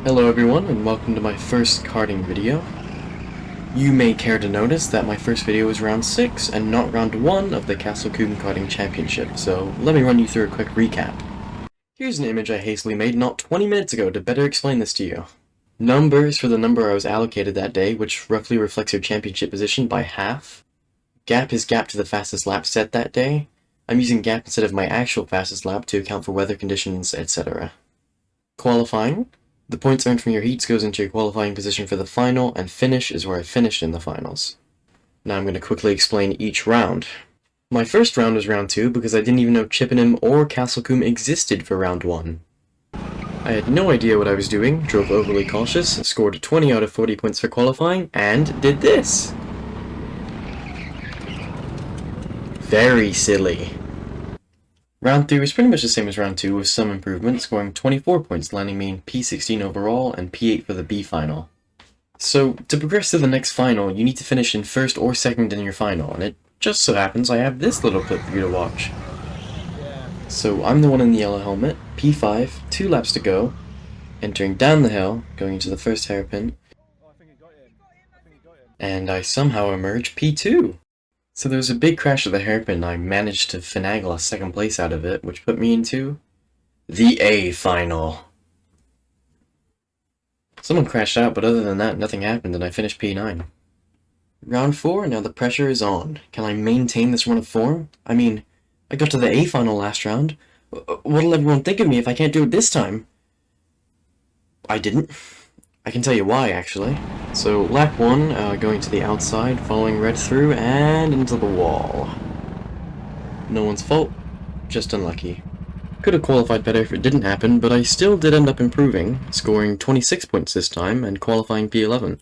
Hello everyone, and welcome to my first karting video. You may care to notice that my first video was round 6 and not round 1 of the Cckc Karting Championship, so let me run you through a quick recap. Here's an image I hastily made not 20 minutes ago to better explain this to you. Numbers for the number I was allocated that day, which roughly reflects your championship position by half. Gap is gap to the fastest lap set that day. I'm using gap instead of my actual fastest lap to account for weather conditions, etc. Qualifying. The points earned from your heats goes into your qualifying position for the final, and finish is where I finished in the finals. Now I'm going to quickly explain each round. My first round was round 2 because I didn't even know Chippenham or Castlecombe existed for round 1. I had no idea what I was doing, drove overly cautious, scored 20 out of 40 points for qualifying, and did this! Very silly. Round 3 was pretty much the same as round 2 with some improvement, scoring 24 points, landing me in P16 overall and P8 for the B final. So, to progress to the next final, you need to finish in first or second in your final, and it just so happens I have this little clip for you to watch. So, I'm the one in the yellow helmet, P5, 2 laps to go, entering down the hill, going into the first hairpin, and I somehow emerge P2. So there was a big crash at the hairpin, and I managed to finagle a second place out of it, which put me into the A final. Someone crashed out, but other than that, nothing happened, and I finished P9. Round 4, now the pressure is on. Can I maintain this run of form? I mean, I got to the A final last round. What'll everyone think of me if I can't do it this time? I didn't. I can tell you why, actually. So, lap 1, going to the outside, following red through, and into the wall. No one's fault, just unlucky. Could have qualified better if it didn't happen, but I still did end up improving, scoring 26 points this time, and qualifying P11.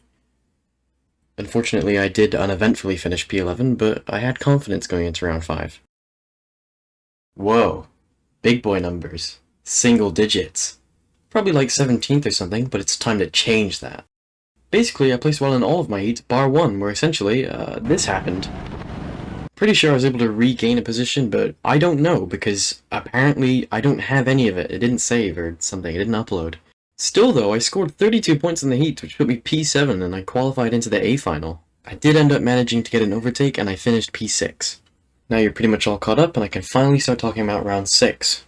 Unfortunately, I did uneventfully finish P11, but I had confidence going into round 5. Whoa. Big boy numbers. Single digits. Probably like 17th or something, but it's time to change that. Basically, I placed well in all of my heats, bar 1, where essentially, this happened. Pretty sure I was able to regain a position, but I don't know, because apparently I don't have any of it. It didn't save or something, it didn't upload. Still though, I scored 32 points in the heats, which put me P7, and I qualified into the A final. I did end up managing to get an overtake, and I finished P6. Now you're pretty much all caught up, and I can finally start talking about round 6.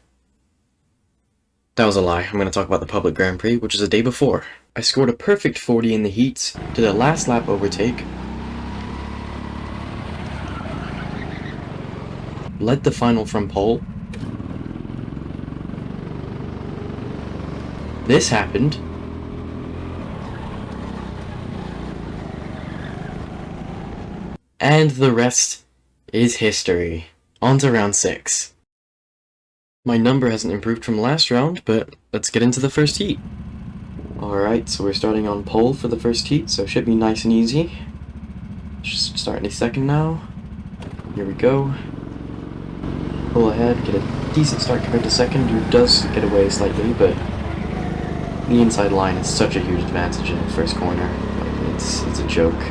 That was a lie. I'm going to talk about the public Grand Prix, which is the day before. I scored a perfect 40 in the heats, did a last lap overtake, led the final from pole. This happened. And the rest is history. On to round 6. My number hasn't improved from last round, but let's get into the first heat. Alright, so we're starting on pole for the first heat, so it should be nice and easy. Just start any second now. Here we go. Pull ahead, get a decent start compared to second, who does get away slightly, but the inside line is such a huge advantage in the first corner. Like, it's a joke.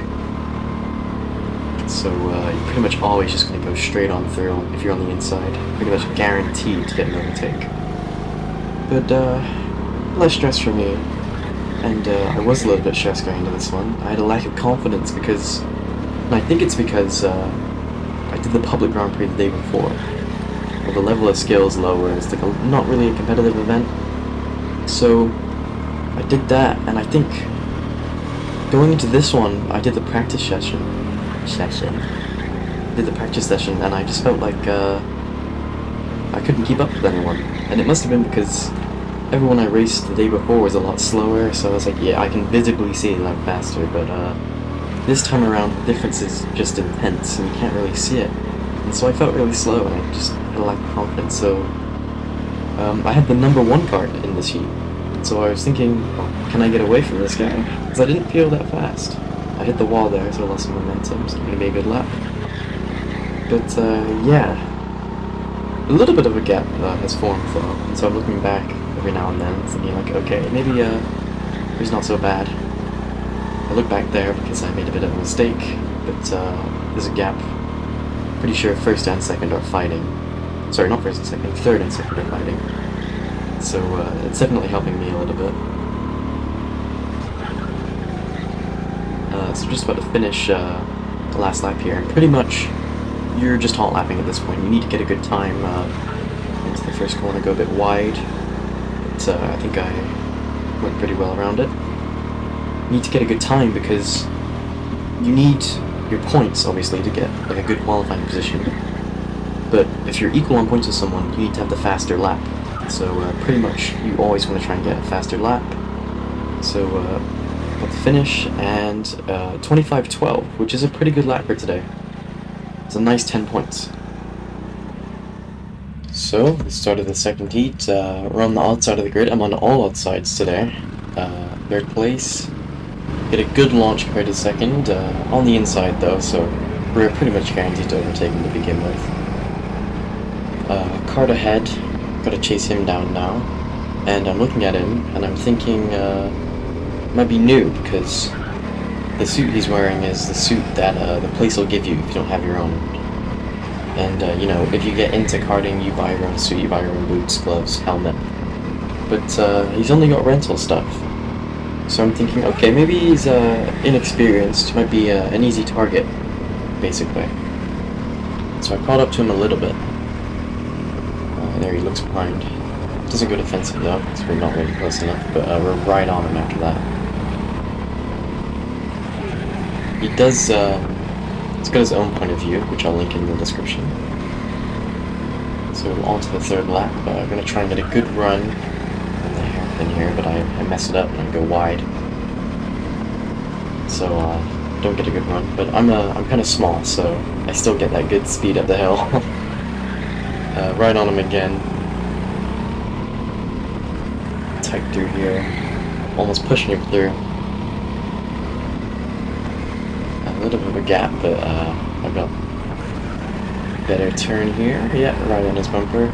So you're pretty much always just going to go straight on through if you're on the inside. Pretty much guaranteed to get an overtake. But less stress for me. And I was a little bit stressed going into this one. I had a lack of confidence because, and I think it's because I did the public Grand Prix the day before. Well, the level of skill is lower. It's like not really a competitive event. So I did that, and I think going into this one, I did the practice session. Did the practice session, and I just felt like I couldn't keep up with anyone. And it must have been because everyone I raced the day before was a lot slower, so I was like, yeah, I can visibly see that I'm faster, but this time around the difference is just intense, and you can't really see it. And so I felt really slow, and I just had a lack of confidence, so I had the number 1 card in this heat. So I was thinking, oh, can I get away from this guy? Because I didn't feel that fast. I hit the wall there, so I lost some momentum, so it's going to be a good lap. But, yeah. A little bit of a gap has formed, though, and so I'm looking back every now and then, thinking like, okay, maybe it's not so bad. I look back there because I made a bit of a mistake, but there's a gap. Pretty sure first and second are fighting. Sorry, not first and second, third and second are fighting. So it's definitely helping me a little bit. So just about to finish the last lap here, and pretty much you're just hot lapping at this point. You need to get a good time into the first corner, go a bit wide, but I think I went pretty well around it. You need to get a good time because you need your points, obviously, to get like a good qualifying position. But if you're equal on points with someone, you need to have the faster lap. So pretty much you always want to try and get a faster lap. So got the finish, and 25:12, which is a pretty good lap for today. It's a nice 10 points. So, the start of the second heat, we're on the outside of the grid. I'm on all outsides today. Third place. Get a good launch compared to second, on the inside though, so we're pretty much guaranteed to overtake him to begin with. Card ahead, gotta chase him down now, and I'm looking at him, and I'm thinking, might be new, because the suit he's wearing is the suit that the place will give you if you don't have your own. And, you know, if you get into karting, you buy your own suit, you buy your own boots, gloves, helmet. But he's only got rental stuff. So I'm thinking, okay, maybe he's inexperienced, might be an easy target, basically. So I caught up to him a little bit. There he looks behind. Doesn't go defensive though, because we're not really close enough, but we're right on him after that. He does, he's got his own point of view, which I'll link in the description. So on to the third lap. I'm going to try and get a good run on the hairpin here, but I mess it up and I go wide. So don't get a good run, but I'm kind of small, so I still get that good speed up the hill. Right on him again. Tight through here, almost pushing him through. A little bit of a gap, but I've got better turn here. Yeah, right on his bumper.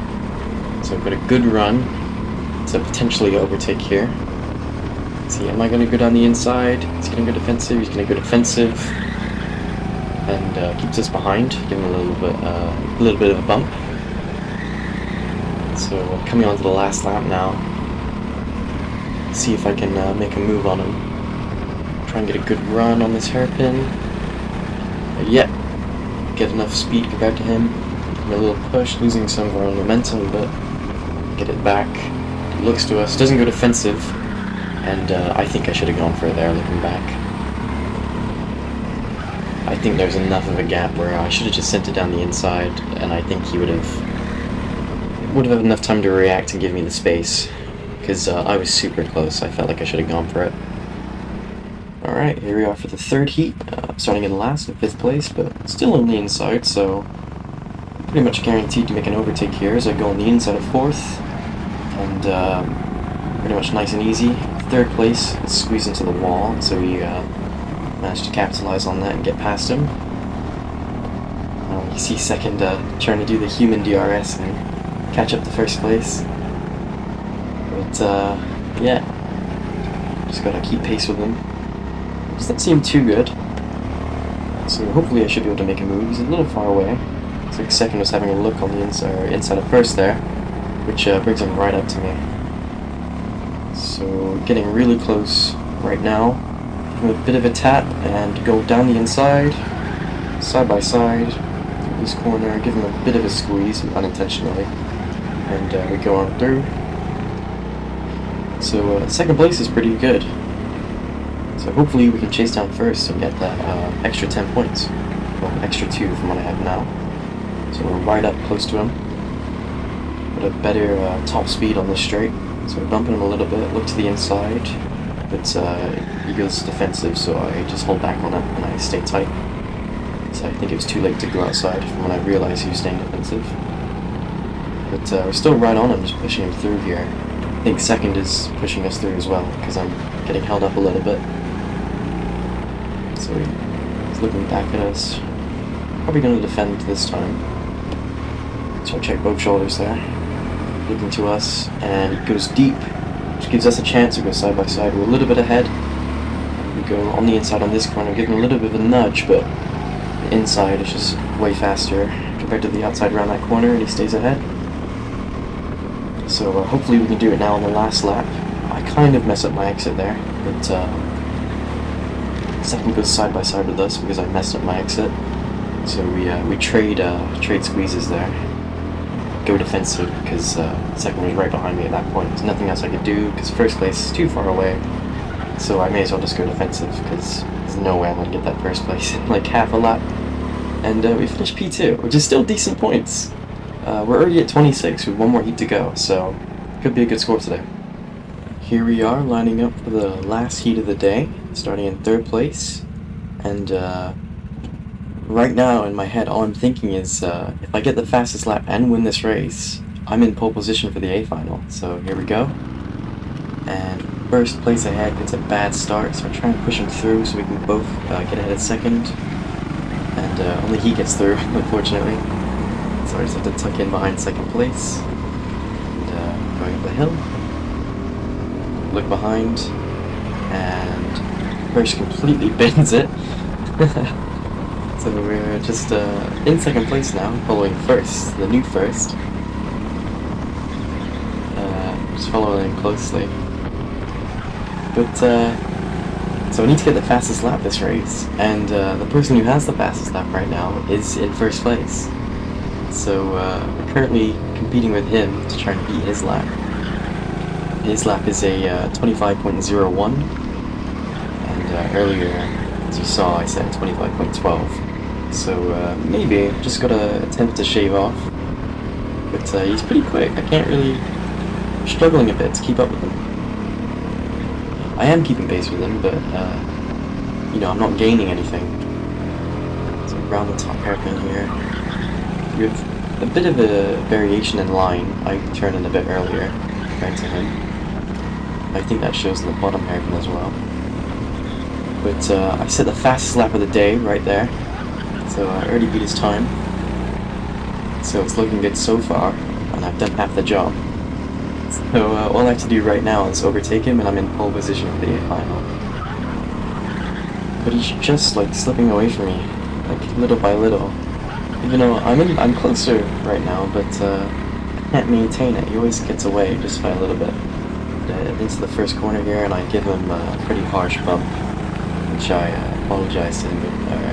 So I've got a good run to potentially overtake here. See, am I going to go down the inside? He's going to go defensive. He's going to go defensive, and keeps us behind. Give him a little bit of a bump. So coming on to the last lap now. See if I can make a move on him. Try and get a good run on this hairpin. Yeah, get enough speed compared to him. Give him a little push, losing some of our momentum, but get it back. He looks to us, doesn't go defensive, and I think I should have gone for it there looking back. I think there's enough of a gap where I should have just sent it down the inside, and I think he would have had enough time to react and give me the space. Because I was super close. I felt like I should have gone for it. Alright, here we are for the third heat. Starting in last in 5th place, but still on the inside, so pretty much guaranteed to make an overtake here as I go on the inside of 4th. And pretty much nice and easy. 3rd place, squeeze into the wall, so we managed to capitalize on that and get past him. You see 2nd trying to do the human DRS and catch up to 1st place. But, yeah, just gotta keep pace with him. Doesn't seem too good, so hopefully I should be able to make a move. He's a little far away. It's like 2nd was having a look on the inside of 1st there, which brings him right up to me. So, getting really close right now. Give him a bit of a tap and go down the inside, side by side, through this corner, give him a bit of a squeeze, unintentionally, and we go on through. So 2nd place is pretty good. So hopefully we can chase down 1st and get that extra 10 points. Well, extra 2 from what I have now. So we're right up close to him. Got a better top speed on this straight. So we're bumping him a little bit, look to the inside. But he goes defensive, so I just hold back on it and I stay tight. So I think it was too late to go outside from when I realized he was staying defensive. But we're still right on him, just pushing him through here. I think 2nd is pushing us through as well, because I'm getting held up a little bit. So he's looking back at us. Probably going to defend this time. So I check both shoulders there. Looking to us, and he goes deep, which gives us a chance to go side by side. We're a little bit ahead. We go on the inside on this corner, giving a little bit of a nudge, but the inside is just way faster compared to the outside around that corner, and he stays ahead. So hopefully we can do it now on the last lap. I kind of mess up my exit there, but second goes side by side with us because I messed up my exit. So we trade squeezes there. Go defensive because second was right behind me at that point. There's nothing else I could do because first place is too far away. So I may as well just go defensive because there's no way I'm going to get that first place in like half a lap. And we finished P2, which is still decent points. We're already at 26 with one more heat to go, so could be a good score today. Here we are lining up for the last heat of the day, starting in third place. And right now in my head all I'm thinking is if I get the fastest lap and win this race, I'm in pole position for the A final. So here we go. And first place ahead gets a bad start, so I try and push him through so we can both get ahead at second. And only he gets through, unfortunately. So I just have to tuck in behind second place. And going up the hill. Look behind. And first completely bends it. So we're just in second place now, following first, the new first. Just following closely. But, so I need to get the fastest lap this race, and the person who has the fastest lap right now is in first place. So we're currently competing with him to try and beat his lap. His lap is a 25.01, and earlier, as you saw, I said 25.12. So maybe just gotta attempt to shave off. But he's pretty quick. I can't really... struggling a bit to keep up with him. I am keeping pace with him, but you know, I'm not gaining anything. So around the top hairpin here, we have a bit of a variation in line. I turned in a bit earlier compared to him. I think that shows in the bottom hairpin as well. But I set the fastest lap of the day right there, so I already beat his time. So it's looking good so far, and I've done half the job. So all I have to do right now is overtake him, and I'm in pole position for the A final. But he's just like slipping away from me, like little by little. Even though I'm closer right now, but I can't maintain it. He always gets away just by a little bit. Into the first corner here, and I give him a pretty harsh bump, which I apologized to him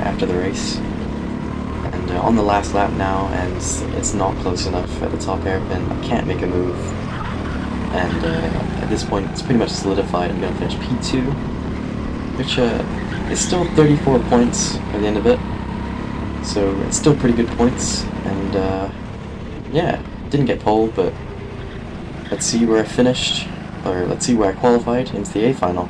after the race. And on the last lap now, and it's not close enough at the top hairpin. I can't make a move. And at this point, it's pretty much solidified. I'm going to finish P2, which is still 34 points at the end of it. So it's still pretty good points. And yeah, didn't get pole, but let's see where I finished, or let's see where I qualified into the A final.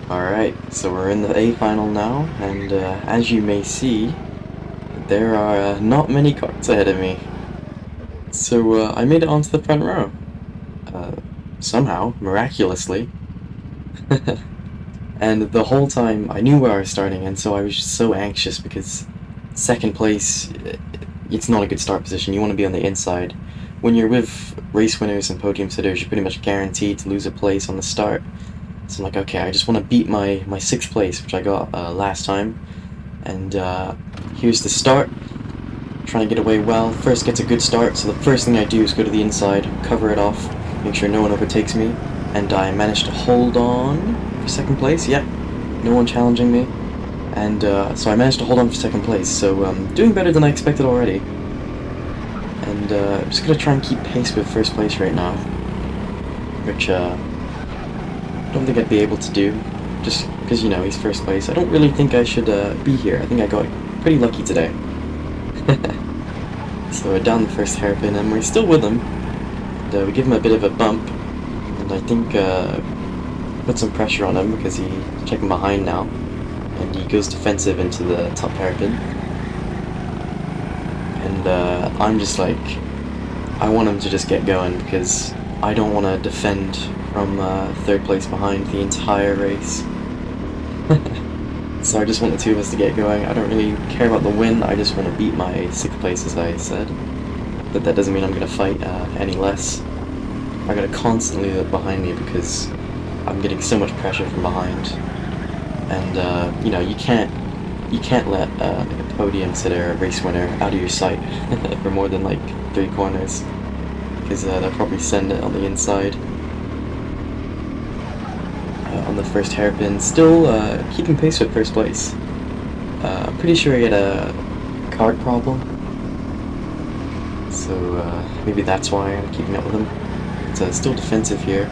Alright, so we're in the A final now, and as you may see, there are not many cars ahead of me. So I made it onto the front row. Somehow, miraculously. And the whole time I knew where I was starting, and so I was just so anxious because second place, it's not a good start position. You want to be on the inside. When you're with race winners and podium sitters, you're pretty much guaranteed to lose a place on the start. So I'm like, okay, I just want to beat my 6th place, which I got last time. And here's the start. Trying to get away well. First gets a good start, so the first thing I do is go to the inside, cover it off, make sure no one overtakes me, and I managed to hold on for second place. Yep, no one challenging me, and so I managed to hold on for second place. So doing better than I expected already. And I'm just gonna try and keep pace with first place right now, which I don't think I'd be able to do, just because, you know, he's first place. I don't really think I should be here. I think I got pretty lucky today. So we're down the first hairpin, and we're still with him. And, we give him a bit of a bump, and I think put some pressure on him because he's checking behind now, and he goes defensive into the top hairpin. And I'm just like, I want him to just get going because I don't want to defend from 3rd place behind the entire race. So I just want the two of us to get going. I don't really care about the win, I just want to beat my 6th place, as I said. But that doesn't mean I'm going to fight any less. I gotta constantly look behind me because I'm getting so much pressure from behind. And you know, you can't let a podium sitter, a race winner, out of your sight for more than like 3 corners, because they'll probably send it on the inside. on the first hairpin, still keeping pace with first place. I'm pretty sure I had a card problem, so maybe that's why I'm keeping up with him. It's still defensive here,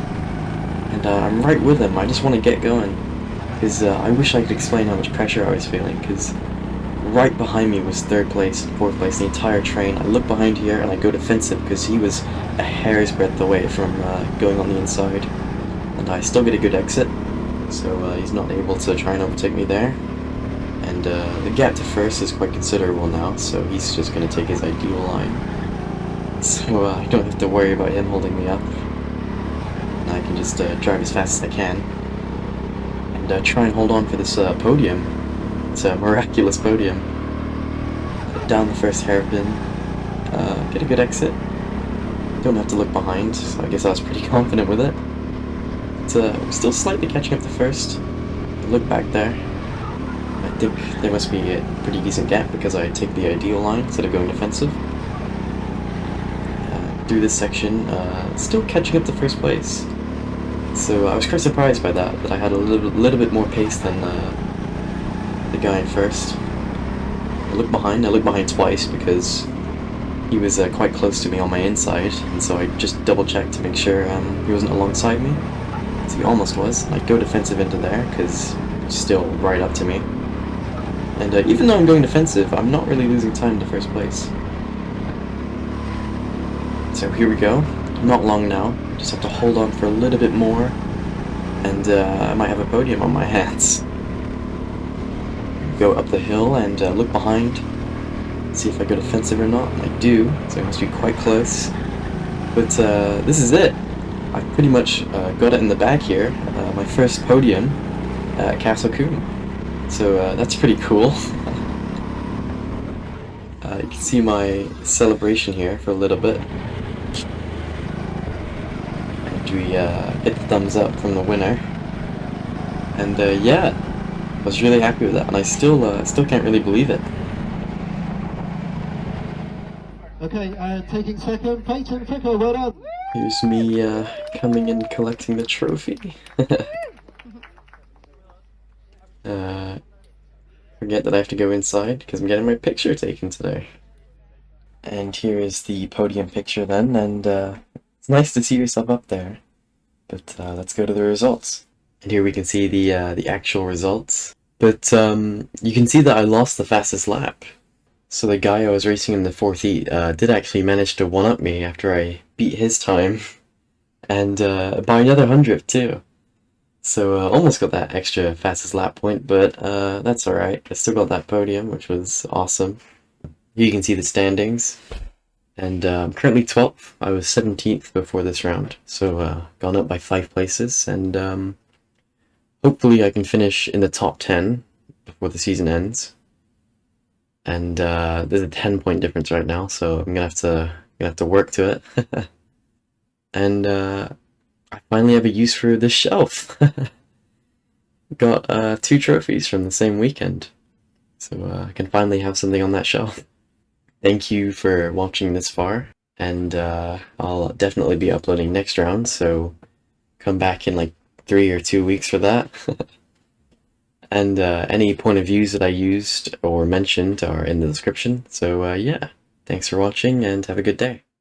and I'm right with him. I just want to get going, because I wish I could explain how much pressure I was feeling, because right behind me was third place and fourth place the entire train. I look behind here and I go defensive because he was a hair's breadth away from going on the inside, and I still get a good exit, so he's not able to try and overtake me there. And the gap to first is quite considerable now, so he's just going to take his ideal line. So I don't have to worry about him holding me up. And I can just drive as fast as I can. And try and hold on for this podium. It's a miraculous podium. Down the first hairpin. Get a good exit. Don't have to look behind, so I guess I was pretty confident with it. But still slightly catching up to first. Look back there. I think there must be a pretty decent gap because I take the ideal line instead of going defensive. Through this section, still catching up to first place. So I was quite surprised by that I had a little bit more pace than the guy in first. I looked behind twice because he was quite close to me on my inside, and so I just double checked to make sure he wasn't alongside me. So he almost was. I go defensive into there because he's still right up to me. And even though I'm going defensive, I'm not really losing time to first place. So here we go. Not long now. Just have to hold on for a little bit more, and I might have a podium on my hands. Go up the hill and look behind, see if I go defensive or not. I do, so I must be quite close. But this is it. I've pretty much got it in the bag here. My first podium at Cckc. So that's pretty cool. You can see my celebration here for a little bit. And we hit the thumbs up from the winner. And yeah, I was really happy with that, and I still can't really believe it. Okay, taking second, Peyton Ficker, well done. Here's me coming and collecting the trophy. Forget that I have to go inside because I'm getting my picture taken today. And here is the podium picture then, and it's nice to see yourself up there. But let's go to the results. And here we can see the actual results. But you can see that I lost the fastest lap. So the guy I was racing in the fourth heat did actually manage to one-up me after I beat his time. And by another 100th too. So almost got that extra fastest lap point, but that's alright. I still got that podium, which was awesome. Here you can see the standings. And I'm currently 12th. I was 17th before this round, so gone up by 5 places, and hopefully I can finish in the top 10 before the season ends. And there's a 10-point difference right now, so I'm gonna have to work to it. And I finally have a use for this shelf. Got 2 trophies from the same weekend, so I can finally have something on that shelf. Thank you for watching this far, and I'll definitely be uploading next round, so come back in like 3 or 2 weeks for that. And any point of views that I used or mentioned are in the description, so yeah, thanks for watching and have a good day.